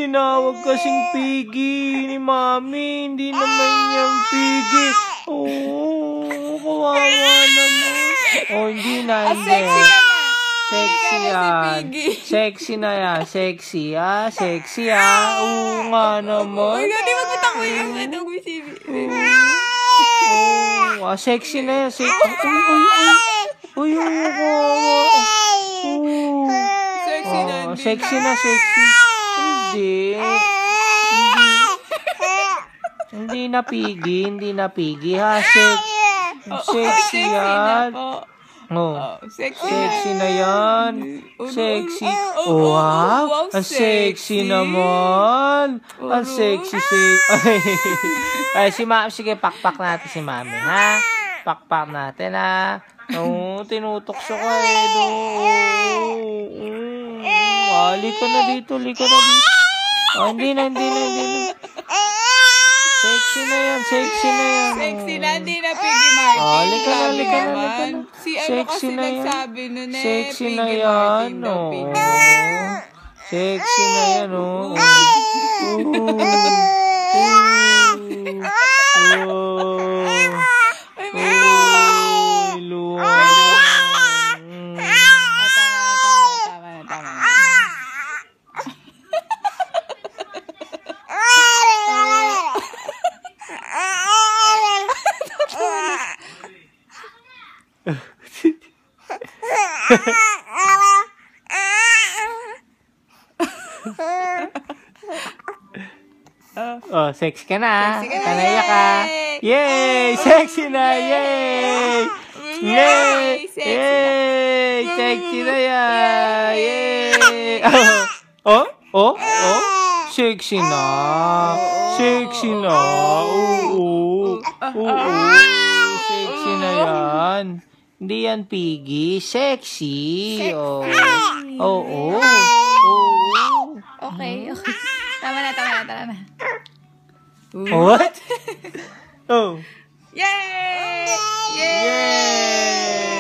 tinawag kasing Piggy ni Mami. Hindi naman yan Piggy. Kawawa naman. Hindi na, hindi. Sexy yan. Sexy na yan. Sexy, Sexy, Oo nga naman. Hindi magkita ko yung sexy na yan. Sexy na, sexy. Hindi na Piggy, ha? Sexy yan. Sexy na yan. Sexy. Wow, ang sexy naman. Ang sexy. Ay, sige, pakpak natin si Mami, ha? Pakpak natin, ha? Tinutokso ka Lika na dito. Hindi na. Sexy na yan. Sexy na, hindi na Piggy Martin. Lika na. Si ano kasi nagsabi nun Sexy na Piggy yan. Martin. Sexy na yan, sexy ka na. Kanaya ka. Yay! Sexy na! Yay! Sexy na yan! Yay! Sexy na. Sexy na yan. Hindi yan Piggy. Sexy. Okay. Tama na. What? Yay! Yay!